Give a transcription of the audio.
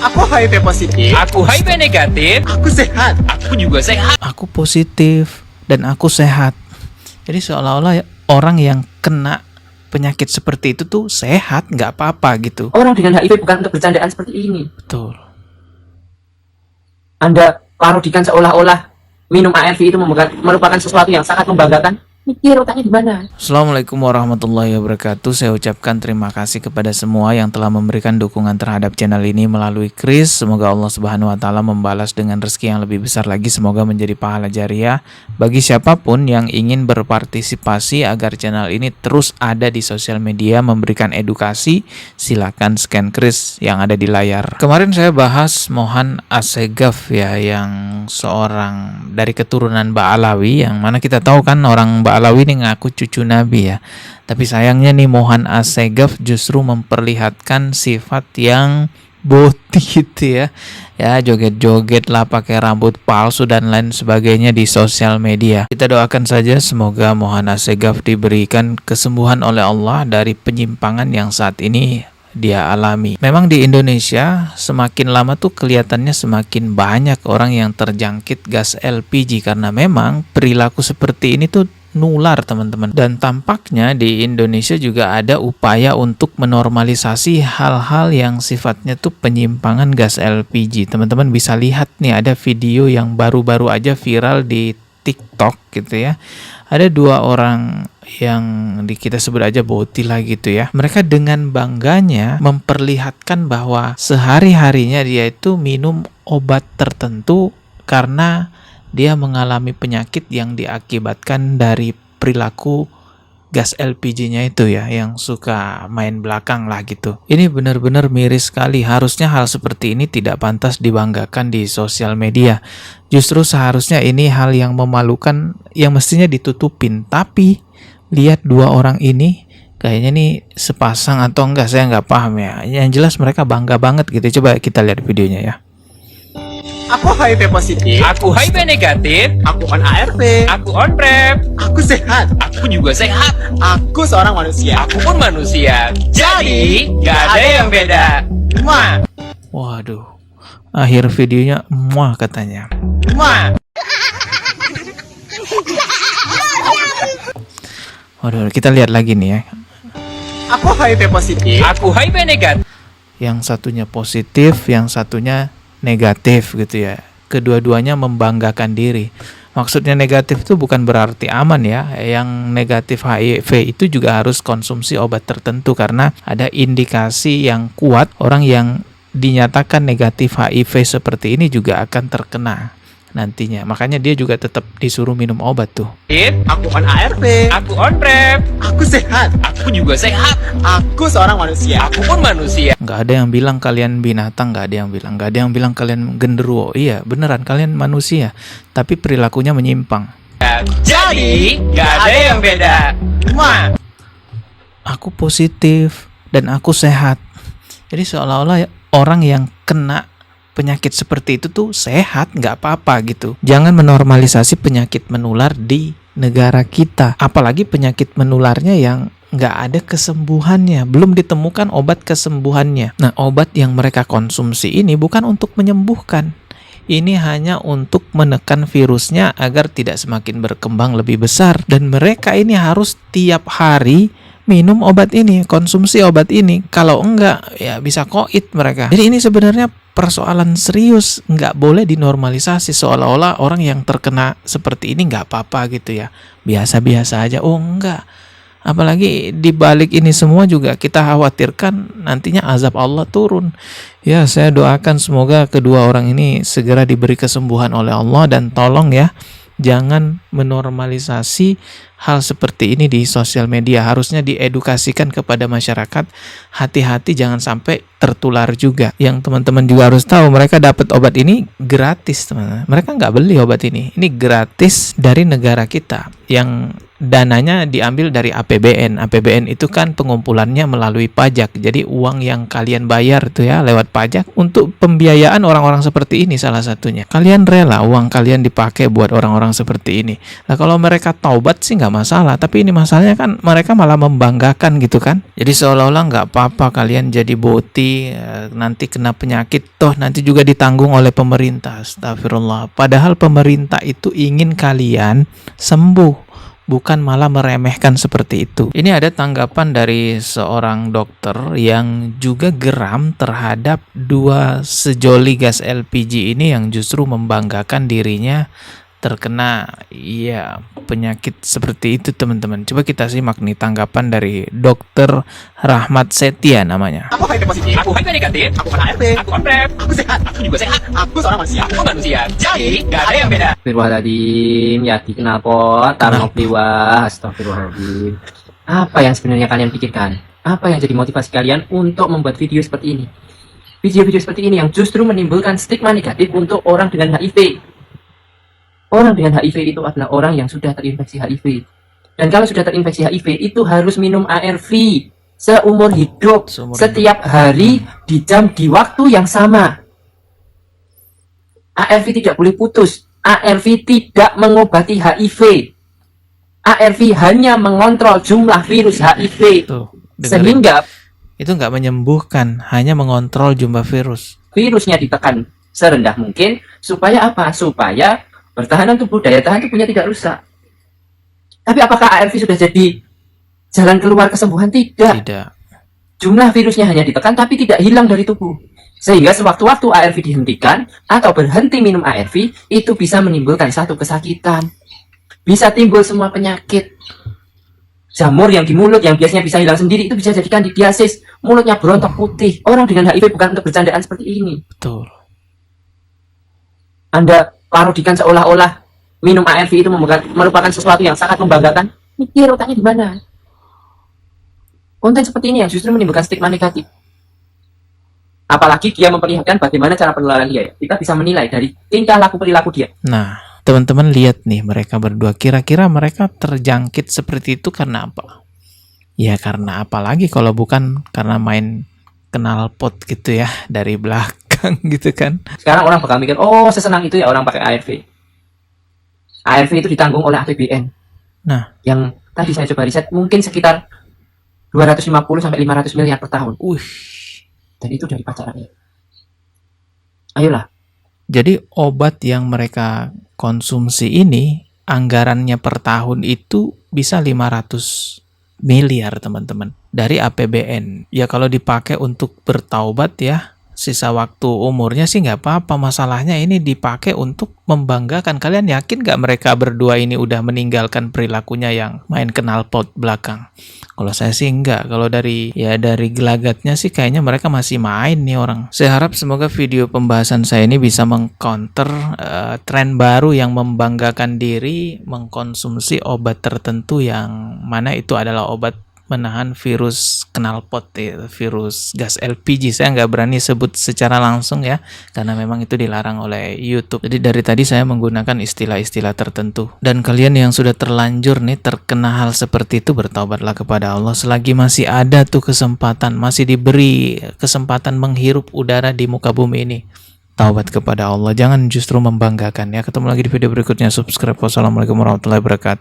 Aku HIV positif. Aku HIV negatif. Aku sehat. Aku juga sehat. Aku positif dan aku sehat. Jadi seolah-olah orang yang kena penyakit seperti itu tuh sehat, nggak apa-apa gitu. Orang dengan HIV bukan untuk bercandaan seperti ini. Betul. Anda parodikan seolah-olah minum ARV itu merupakan sesuatu yang sangat membanggakan. Mikir otaknya di mana? Assalamualaikum warahmatullahi wabarakatuh. Saya ucapkan terima kasih kepada semua yang telah memberikan dukungan terhadap channel ini melalui Kris. Semoga Allah Subhanahu wa taala membalas dengan rezeki yang lebih besar lagi. Semoga menjadi pahala jariah bagi siapapun yang ingin berpartisipasi agar channel ini terus ada di sosial media memberikan edukasi. Silakan scan Kris yang ada di layar. Kemarin saya bahas Mohan Assegaf ya, yang seorang dari keturunan Ba'alawi, yang mana kita tahu kan orang Ba'alawi ini ngaku cucu Nabi ya. Tapi sayangnya nih Mohan Assegaf justru memperlihatkan sifat yang boti gitu ya. Ya, joget-joget lah, pakai rambut palsu dan lain sebagainya di sosial media. Kita doakan saja semoga Mohan Assegaf diberikan kesembuhan oleh Allah dari penyimpangan yang saat ini dia alami. Memang di Indonesia semakin lama tuh kelihatannya semakin banyak orang yang terjangkit gas LPG karena memang perilaku seperti ini tuh nular teman-teman. Dan tampaknya di Indonesia juga ada upaya untuk menormalisasi hal-hal yang sifatnya tuh penyimpangan gas LPG. Teman-teman bisa lihat nih, ada video yang baru-baru aja viral di TikTok gitu ya. Ada dua orang yang kita sebut aja boti lah gitu ya. Mereka dengan bangganya memperlihatkan bahwa sehari-harinya dia itu minum obat tertentu karena dia mengalami penyakit yang diakibatkan dari perilaku gas LPG-nya itu ya, yang suka main belakang lah gitu. Ini benar-benar miris sekali. Harusnya hal seperti ini tidak pantas dibanggakan di sosial media. Justru seharusnya ini hal yang memalukan yang mestinya ditutupin. Tapi lihat dua orang ini kayaknya nih sepasang atau enggak, saya nggak paham ya. Yang jelas mereka bangga banget gitu. Coba kita lihat videonya ya. Aku HIV positif. Aku HIV negatif. Aku on ARV. Aku on PrEP. Aku sehat. Aku juga sehat. Aku seorang manusia. Aku pun manusia. Jadi gak ada yang beda. Muah. Waduh, akhir videonya muah katanya. Muah. Waduh, kita lihat lagi nih ya. Aku HIV positif. Aku HIV negatif. Yang satunya positif, yang satunya negatif gitu ya. Kedua-duanya membanggakan diri. Maksudnya negatif itu bukan berarti aman ya. Yang negatif HIV itu juga harus konsumsi obat tertentu karena ada indikasi yang kuat orang yang dinyatakan negatif HIV seperti ini juga akan terkena nantinya. Makanya dia juga tetap disuruh minum obat tuh. Aku on ARV. Aku on PrEP. Aku sehat. Aku juga sehat. Aku seorang manusia. Aku pun manusia. Nggak ada yang bilang kalian binatang, nggak ada yang bilang kalian genderuwo. Iya, beneran kalian manusia, tapi perilakunya menyimpang. Jadi gak ada yang beda. Muah. Aku positif dan aku sehat. Jadi seolah-olah orang yang kena penyakit seperti itu tuh sehat, nggak apa-apa gitu. Jangan menormalisasi penyakit menular di negara kita. Apalagi penyakit menularnya yang nggak ada kesembuhannya, belum ditemukan obat kesembuhannya. Nah, obat yang mereka konsumsi ini bukan untuk menyembuhkan. Ini hanya untuk menekan virusnya agar tidak semakin berkembang lebih besar. Dan mereka ini harus tiap hari minum obat ini, konsumsi obat ini. Kalau enggak, ya bisa koit mereka. Jadi ini sebenarnya persoalan serius, nggak boleh dinormalisasi seolah-olah orang yang terkena seperti ini nggak apa-apa gitu ya. Biasa-biasa aja. Oh enggak. Apalagi di balik ini semua juga kita khawatirkan nantinya azab Allah turun. Ya, saya doakan semoga kedua orang ini segera diberi kesembuhan oleh Allah, dan tolong ya, jangan menormalisasi hal seperti ini di sosial media. Harusnya diedukasikan kepada masyarakat. Hati-hati jangan sampai tertular juga. Yang teman-teman juga harus tahu, mereka dapat obat ini gratis teman-teman. Mereka nggak beli obat ini. Ini gratis dari negara kita yang dananya diambil dari APBN. APBN itu kan pengumpulannya melalui pajak. Jadi uang yang kalian bayar itu ya lewat pajak untuk pembiayaan orang-orang seperti ini salah satunya. Kalian rela uang kalian dipakai buat orang-orang seperti ini. Nah kalau mereka taubat sih nggak masalah. Tapi ini masalahnya kan mereka malah membanggakan gitu kan. Jadi seolah-olah nggak apa-apa kalian jadi boti, nanti kena penyakit, toh nanti juga ditanggung oleh pemerintah. Astagfirullah. Padahal pemerintah itu ingin kalian sembuh, bukan malah meremehkan seperti itu. Ini ada tanggapan dari seorang dokter yang juga geram terhadap 2 sejoli gas LPG ini yang justru membanggakan dirinya terkena penyakit seperti itu, teman-teman. Coba kita simak nih tanggapan dari Dokter Rahmat Setia namanya. Aku HIV positif. Aku HIV negatif. Aku kena ARV. Aku on PrEP. Aku sehat. Aku juga sehat. Aku seorang manusia. Aku manusia. Jadi gak ada yang beda. Astagfirullahaladzim, ya dikenal pot, tarnopliwa, astagfirullahaladzim. Apa yang sebenarnya kalian pikirkan? Apa yang jadi motivasi kalian untuk membuat video seperti ini? Video-video seperti ini yang justru menimbulkan stigma negatif untuk orang dengan HIV. Orang dengan HIV itu adalah orang yang sudah terinfeksi HIV. Dan kalau sudah terinfeksi HIV itu harus minum ARV seumur hidup, setiap hari, di jam, di waktu yang sama. ARV tidak boleh putus. ARV tidak mengobati HIV. ARV hanya mengontrol jumlah virus HIV. Tuh, Sehingga itu nggak menyembuhkan, hanya mengontrol jumlah virus. virusnya ditekan serendah mungkin. Supaya apa? Supaya pertahanan tubuh, daya tahan tubuhnya tidak rusak. Tapi apakah ARV sudah jadi jalan keluar kesembuhan? Tidak. Tidak. Jumlah virusnya hanya ditekan tapi tidak hilang dari tubuh. Sehingga sewaktu-waktu ARV dihentikan atau berhenti minum ARV, itu bisa menimbulkan satu kesakitan. Bisa timbul semua penyakit. Jamur yang di mulut yang biasanya bisa hilang sendiri itu bisa jadi kandidiasis. Mulutnya berontok putih. Orang dengan HIV bukan untuk bercandaan seperti ini. Betul. Anda parodikan seolah-olah minum ARV itu merupakan sesuatu yang sangat membanggakan. Mikir otaknya di mana? Konten seperti ini yang justru menimbulkan stigma negatif. Apalagi dia memperlihatkan bagaimana cara penularan dia. Kita bisa menilai dari tingkah laku perilaku dia. Nah, teman-teman lihat nih mereka berdua. Kira-kira mereka terjangkit seperti itu karena apa? Ya karena apa lagi kalau bukan karena main kenal pot gitu ya dari belakang gitu kan. Sekarang orang bakal mikir, oh sesenang itu ya orang pakai ARV. ARV itu ditanggung oleh APBN. Nah, yang tadi saya coba riset mungkin sekitar 250 sampai 500 miliar per tahun. Dan itu dari pajak rakyat. Ayolah. jadi obat yang mereka konsumsi ini anggarannya per tahun itu bisa 500 miliar teman-teman dari APBN. Ya kalau dipakai untuk bertaubat ya, sisa waktu umurnya sih nggak apa-apa. Masalahnya ini dipakai untuk membanggakan. Kalian yakin nggak mereka berdua ini udah meninggalkan perilakunya yang main kenal pot belakang? Kalau saya sih enggak. Kalau dari gelagatnya sih kayaknya mereka masih main nih orang. Saya harap semoga video pembahasan saya ini bisa mengcounter tren baru yang membanggakan diri mengkonsumsi obat tertentu yang mana itu adalah obat menahan virus knalpot, virus gas LPG. Saya nggak berani sebut secara langsung ya, karena memang itu dilarang oleh YouTube. Jadi dari tadi saya menggunakan istilah-istilah tertentu. Dan kalian yang sudah terlanjur nih terkena hal seperti itu, bertaubatlah kepada Allah. Selagi masih ada tuh kesempatan, masih diberi kesempatan menghirup udara di muka bumi ini, taubat kepada Allah. Jangan justru membanggakan ya. Ketemu lagi di video berikutnya. Subscribe. Wassalamualaikum warahmatullahi wabarakatuh.